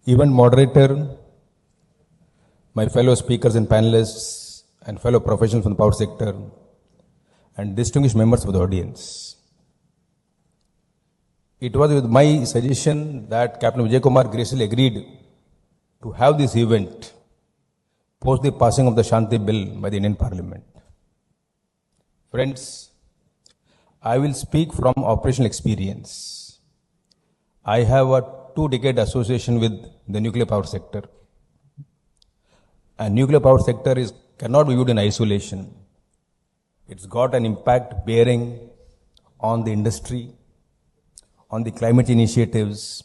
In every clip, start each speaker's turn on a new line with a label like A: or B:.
A: Event moderator, my fellow speakers and panelists, and fellow professionals from the power sector, and distinguished members of the audience. It was with my suggestion that Captain Vijay Kumar graciously agreed to have this event post the passing of the Shanti Bill by the Indian Parliament. Friends, I will speak from operational experience. I have a 2-decade association with the nuclear power sector. And nuclear power sector cannot be viewed in isolation. It's got an impact bearing on the industry, on the climate initiatives,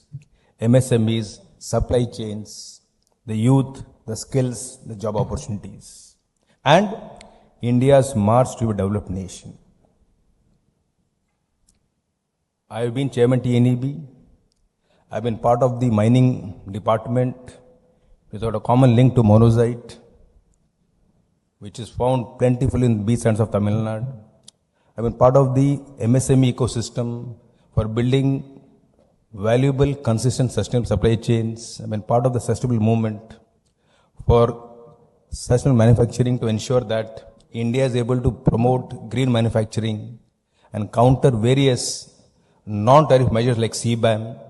A: MSMEs, supply chains, the youth, the skills, the job opportunities, and India's march to a developed nation. I have been chairman TNEB. I have been part of the mining department without a common link to monazite, which is found plentifully in the beach sands of Tamil Nadu. I have been part of the MSME ecosystem for building valuable, consistent, sustainable supply chains. I have been part of the sustainable movement for sustainable manufacturing to ensure that India is able to promote green manufacturing and counter various non-tariff measures like CBAM.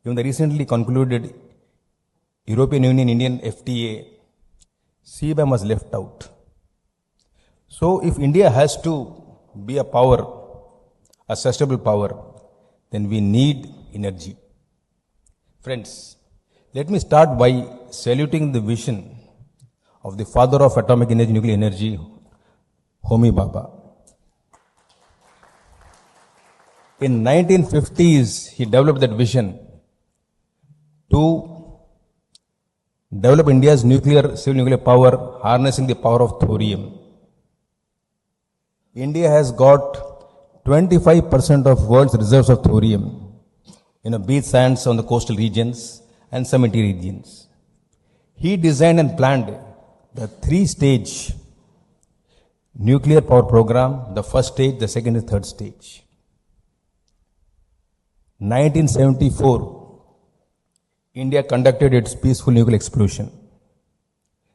A: Even the recently concluded European Union Indian FTA, CBAM was left out. So if India has to be a power, a sustainable power, then we need energy. Friends, let me start by saluting the vision of the father of atomic energy, nuclear energy, Homi Bhabha. In 1950s, he developed that vision to develop India's civil nuclear power, harnessing the power of thorium. India has got 25% of world's reserves of thorium in beach sands on the coastal regions and some interior regions. He designed and planned the 3-stage nuclear power program, the first stage, the second and third stage. 1974, India conducted its peaceful nuclear explosion.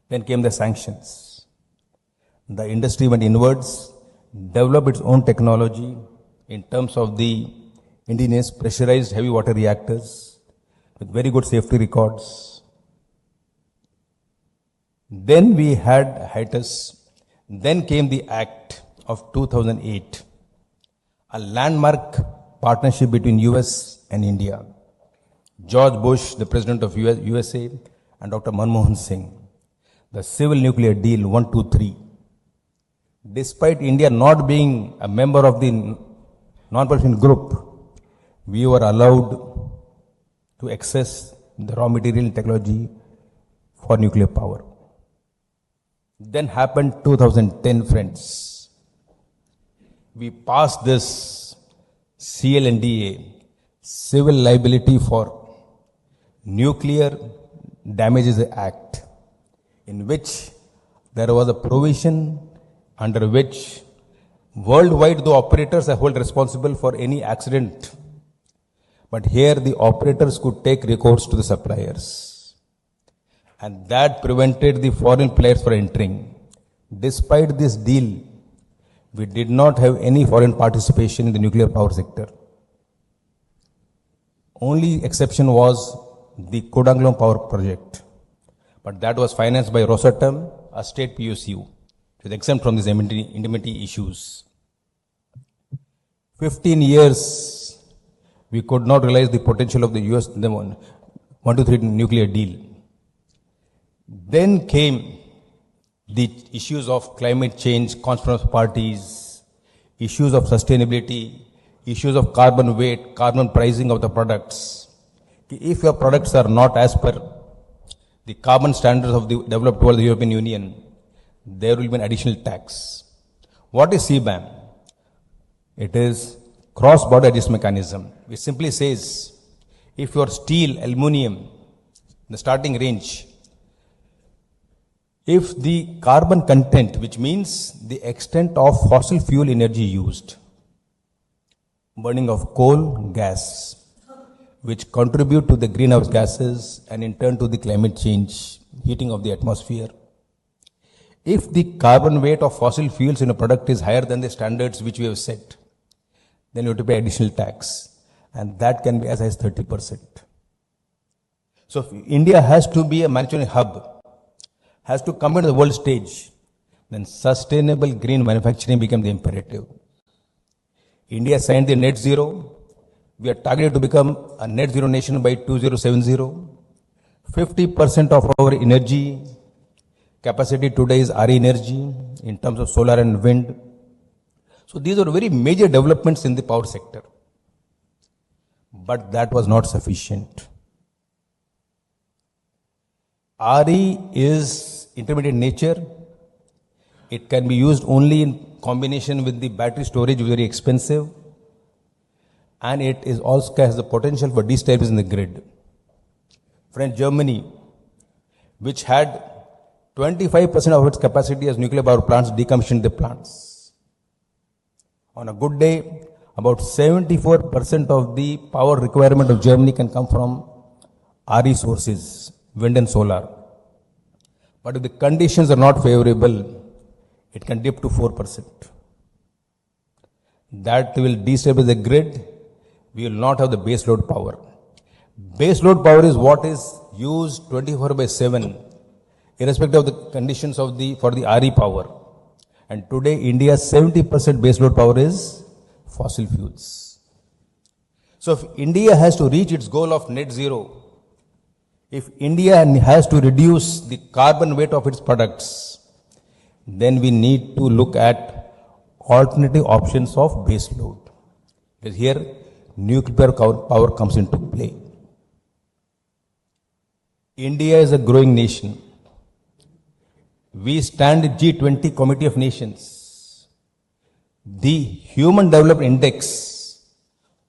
A: Then came the sanctions. The industry went inwards, developed its own technology in terms of the indigenous pressurized heavy water reactors with very good safety records. Then we had hiatus. Then came the Act of 2008, a landmark partnership between US and India. George Bush, the president of USA, and Dr. Manmohan Singh. The civil nuclear deal 123. Despite India not being a member of the non-proliferation group, we were allowed to access the raw material and technology for nuclear power. Then happened 2010, friends. We passed this CLNDA, Civil Liability for Nuclear Damages Act, in which there was a provision under which worldwide the operators are held responsible for any accident, but here the operators could take recourse to the suppliers, and that prevented the foreign players from entering. Despite this deal, we did not have any foreign participation in the nuclear power sector. Only exception was the Kodangallur power project, but that was financed by Rosatom, a state PSU. It was exempt from these indemnity issues. 15 years, we could not realize the potential of the US 123 nuclear deal. Then came the issues of climate change, conference parties, issues of sustainability, issues of carbon weight, carbon pricing of the products. If your products are not as per the carbon standards of the developed world, the European Union, there will be an additional tax. What is CBAM? It is cross-border adjustment mechanism. It simply says, if your steel, aluminium, the starting range, if the carbon content, which means the extent of fossil fuel energy used, burning of coal, gas, which contribute to the greenhouse gases and in turn to the climate change, heating of the atmosphere. If the carbon weight of fossil fuels in a product is higher than the standards which we have set, then you have to pay additional tax, and that can be as high as 30%. So if India has to be a manufacturing hub, has to come into the world stage, then sustainable green manufacturing becomes the imperative. India signed the net zero. We are targeted to become a net zero nation by 2070. 50% of our energy capacity today is RE energy in terms of solar and wind. So these are very major developments in the power sector. But that was not sufficient. RE is intermediate in nature. It can be used only in combination with the battery storage, which is very expensive. And it is also has the potential for destabilizing the grid. Friend, Germany, which had 25% of its capacity as nuclear power plants, decommissioned the plants. On a good day, about 74% of the power requirement of Germany can come from RE sources, wind and solar. But if the conditions are not favorable, it can dip to 4%. That will destabilize the grid. We will not have the base load power. Base load power is what is used 24/7, irrespective of the conditions for the RE power. And today, India's 70% base load power is fossil fuels. So if India has to reach its goal of net zero, if India has to reduce the carbon weight of its products, then we need to look at alternative options of base load. Because here, nuclear power comes into play. India is a growing nation. We stand at G20 Committee of Nations. The Human Development Index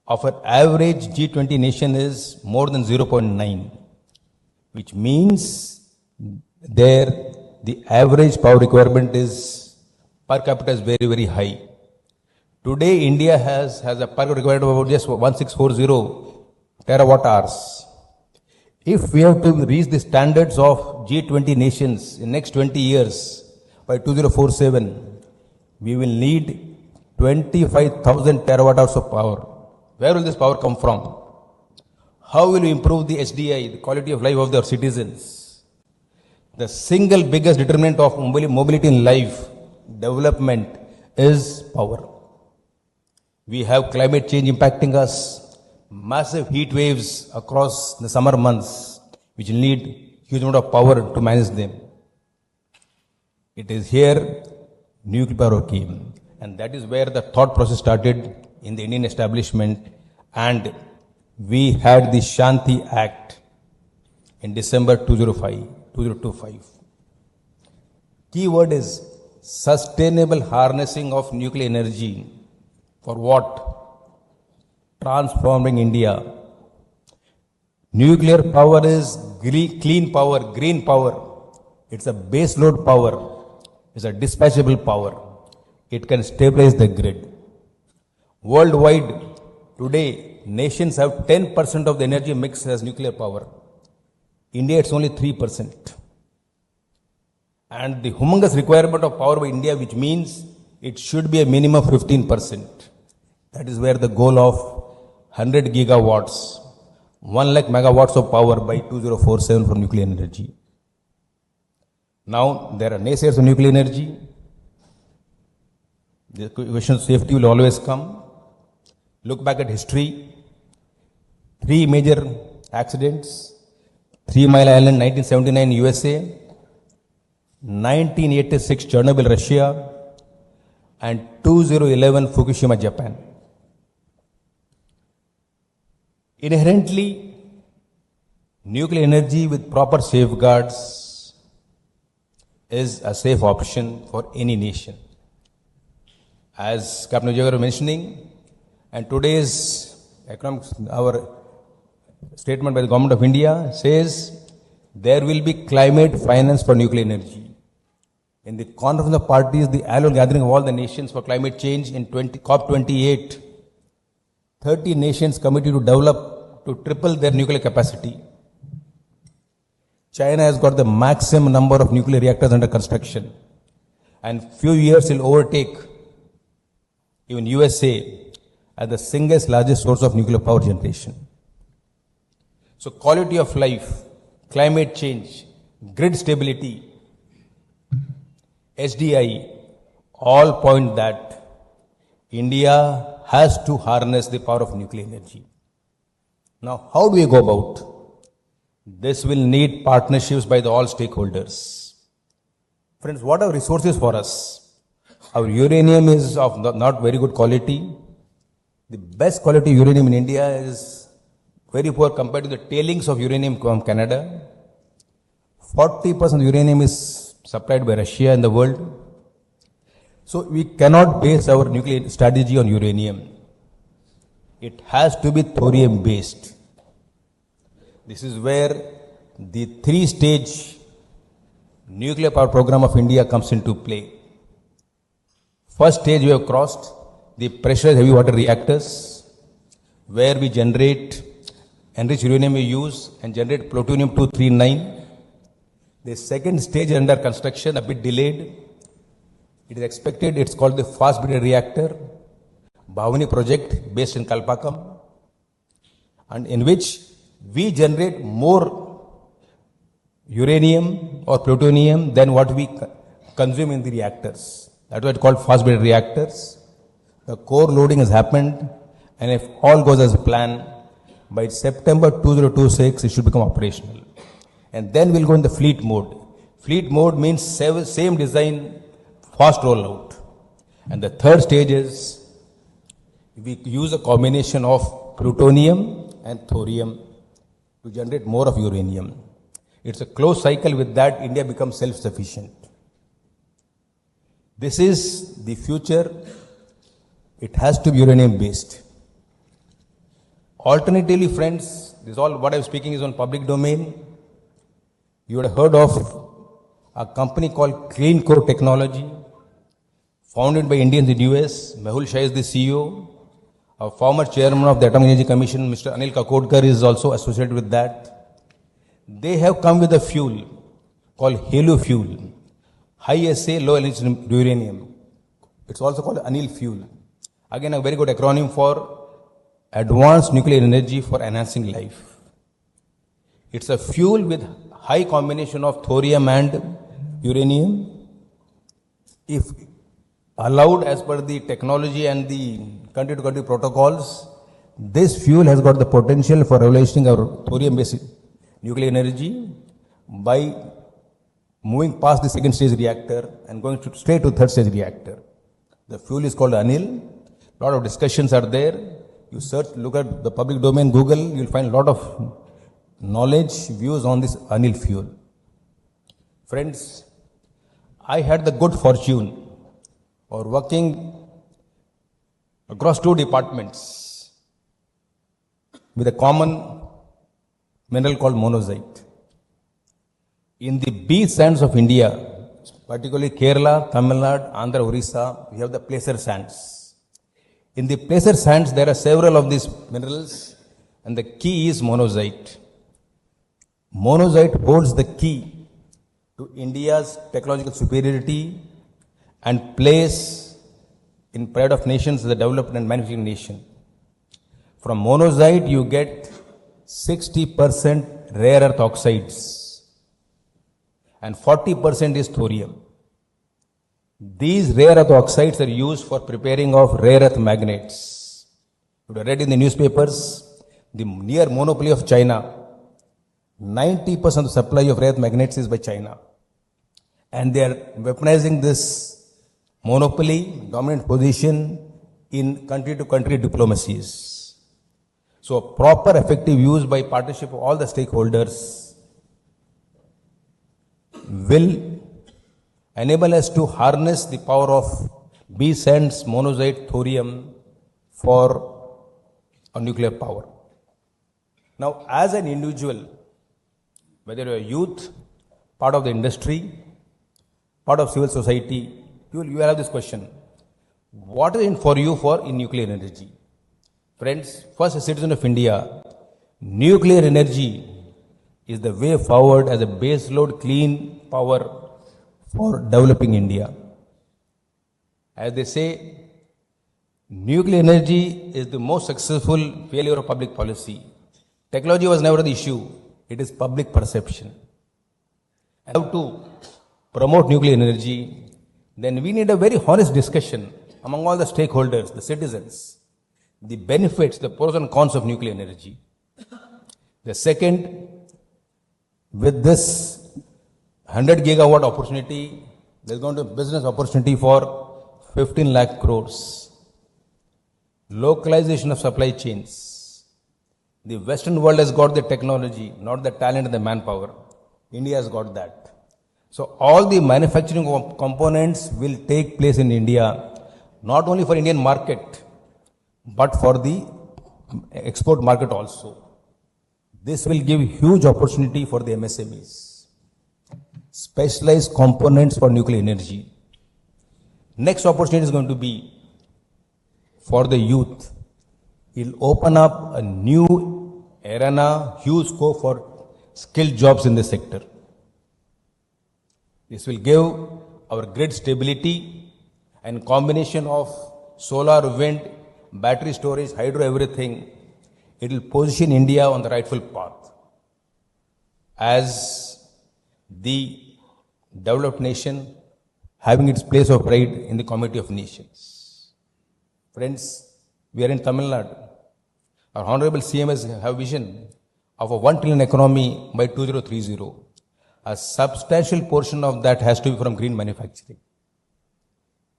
A: of an average G20 nation is more than 0.9, which means the average power requirement is per capita is very, very high. Today, India has a per capita requirement of about just 1640 terawatt hours. If we have to reach the standards of G20 nations in next 20 years, by 2047, we will need 25,000 terawatt hours of power. Where will this power come from? How will we improve the HDI, the quality of life of their citizens? The single biggest determinant of mobility in life, development, is power. We have climate change impacting us, massive heat waves across the summer months, which will need huge amount of power to manage them. It is here nuclear power came. And that is where the thought process started in the Indian establishment. And we had the Shanti Act in December 2025. Key word is sustainable harnessing of nuclear energy. For what? Transforming India. Nuclear power is clean power, green power. It's a base load power. It's a dispatchable power. It can stabilize the grid. Worldwide, today, nations have 10% of the energy mix as nuclear power. India, it's only 3%. And the humongous requirement of power by India, which means it should be a minimum of 15%. That is where the goal of 100 gigawatts, 1 lakh megawatts of power by 2047 for nuclear energy. Now, there are naysayers of nuclear energy. The question of safety will always come. Look back at history. 3 major accidents. 3 Mile Island, 1979, USA. 1986, Chernobyl, Russia. And 2011, Fukushima, Japan. Inherently, nuclear energy with proper safeguards is a safe option for any nation. As Captain Vijay was mentioning, and today's our statement by the Government of India says there will be climate finance for nuclear energy. In the Conference of Parties, the annual gathering of all the nations for climate change in COP28, 30 nations committed to develop to triple their nuclear capacity. China has got the maximum number of nuclear reactors under construction, and few years will overtake even USA as the single largest source of nuclear power generation. So quality of life, climate change, grid stability, SDI, all point that India has to harness the power of nuclear energy. Now, how do we go about? This will need partnerships by all stakeholders. Friends, what are resources for us? Our uranium is of not very good quality. The best quality uranium in India is very poor compared to the tailings of uranium from Canada. 40% of uranium is supplied by Russia in the world. So we cannot base our nuclear strategy on uranium. It has to be thorium based. This is where the 3-stage nuclear power program of India comes into play. First stage we have crossed, the pressurized heavy water reactors, where we generate enriched uranium we use and generate plutonium-239. The second stage is under construction, a bit delayed. It is expected, it's called the fast breeder reactor, Bhavani project based in Kalpakam, and in which we generate more uranium or plutonium than what we consume in the reactors. That's why it's called fast breeder reactors. The core loading has happened, and if all goes as planned, by September 2026 it should become operational. And then we'll go in the fleet mode. Fleet mode means same design, fast rollout. And the third stage is we use a combination of plutonium and thorium to generate more of uranium. It's a closed cycle. With that, India becomes self-sufficient. This is the future. It has to be uranium based. Alternatively, friends, this all what I'm speaking is on public domain. You would have heard of a company called Clean Core Technology, founded by Indians in US. Mehul Shah is the CEO. Our former chairman of the Atomic Energy Commission, Mr. Anil Kakodkar, is also associated with that. They have come with a fuel called HALO fuel, high SA, low enriched uranium. It's also called Anil fuel. Again, a very good acronym for Advanced Nuclear Energy for Enhancing Life. It's a fuel with high combination of thorium and uranium. If allowed as per the technology and the country-to-country protocols, this fuel has got the potential for revolutionizing our thorium-based nuclear energy by moving past the second stage reactor and going straight to third stage reactor. The fuel is called Anil. A lot of discussions are there. You search, look at the public domain, Google, you'll find a lot of knowledge, views on this Anil fuel. Friends, I had the good fortune of working across 2 departments with a common mineral called monazite. In the B sands of India, particularly Kerala, Tamil Nadu, Andhra, Orissa, we have the placer sands. In the placer sands, there are several of these minerals, and the key is monazite. Monazite holds the key to India's technological superiority and place in pride of nations as a developed and manufacturing nation. From monazite, you get 60% rare earth oxides and 40% is thorium. These rare earth oxides are used for preparing of rare earth magnets. You have read in the newspapers, the near monopoly of China, 90% of the supply of rare earth magnets is by China. And they are weaponizing this monopoly, dominant position in country-to-country diplomacies. So proper effective use by partnership of all the stakeholders will enable us to harness the power of B sands, monazite, thorium for a nuclear power. Now, as an individual, whether you're a youth, part of the industry, part of civil society, you will have this question. What is in for you in nuclear energy? Friends, first, a citizen of India, Nuclear energy is the way forward as a baseload clean power for developing India. As they say, nuclear energy is the most successful failure of public policy. Technology was never the issue, it is public perception. And how to promote nuclear energy, then we need a very honest discussion among all the stakeholders, the citizens, the benefits, the pros and cons of nuclear energy. The second, with this 100 gigawatt opportunity, there is going to be business opportunity for 15 lakh crores. Localization of supply chains. The Western world has got the technology, not the talent and the manpower. India has got that. So all the manufacturing components will take place in India, not only for Indian market, but for the export market also. This will give huge opportunity for the MSMEs. Specialized components for nuclear energy. Next opportunity is going to be for the youth. It will open up a new arena, huge scope for skilled jobs in this sector. This will give our grid stability and combination of solar, wind, battery storage, hydro, everything. It will position India on the rightful path as the developed nation having its place of pride in the community of nations. Friends, we are in Tamil Nadu. Our Honorable CM has a vision of a 1 trillion economy by 2030. A substantial portion of that has to be from green manufacturing.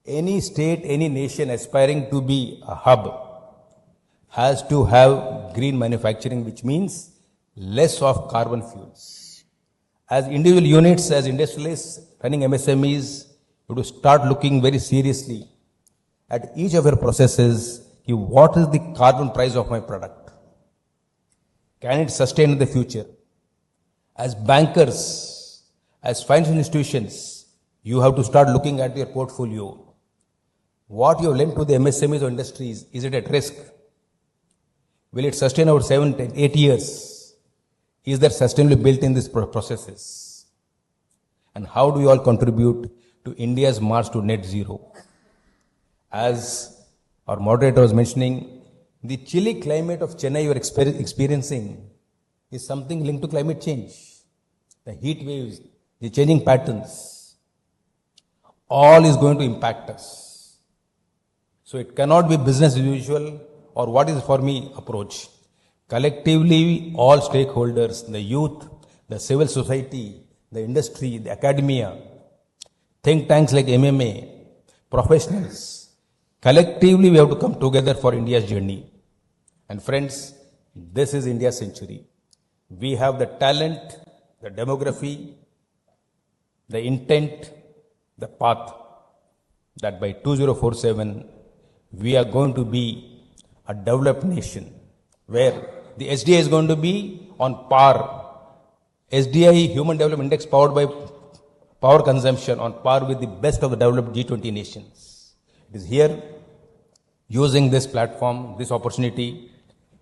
A: Any state, any nation aspiring to be a hub has to have green manufacturing, which means less of carbon fuels. As individual units, as industrialists running MSMEs, you have to start looking very seriously at each of your processes. What is the carbon price of my product? Can it sustain in the future? As bankers, as financial institutions, you have to start looking at your portfolio. What you have lent to the MSMEs or industries, is it at risk? Will it sustain over 7, 10, 8 years? Is there sustainability built in these processes? And how do we all contribute to India's march to net zero? As our moderator was mentioning, the chilly climate of Chennai you are experiencing is something linked to climate change. The heat waves, the changing patterns, all is going to impact us. So it cannot be business as usual or what is for me approach. Collectively, all stakeholders, the youth, the civil society, the industry, the academia, think tanks like MMA, professionals, collectively we have to come together for India's journey. And friends, this is India's century. We have the talent, the demography, the intent, the path that by 2047 we are going to be a developed nation where the SDI is going to be on par. SDI, Human Development Index, powered by power consumption, on par with the best of the developed G20 nations. It is here, using this platform, this opportunity,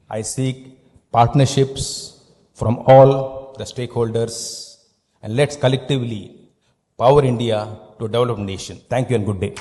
A: I seek partnerships from all the stakeholders, and let's collectively power India to a developed nation. Thank you and good day.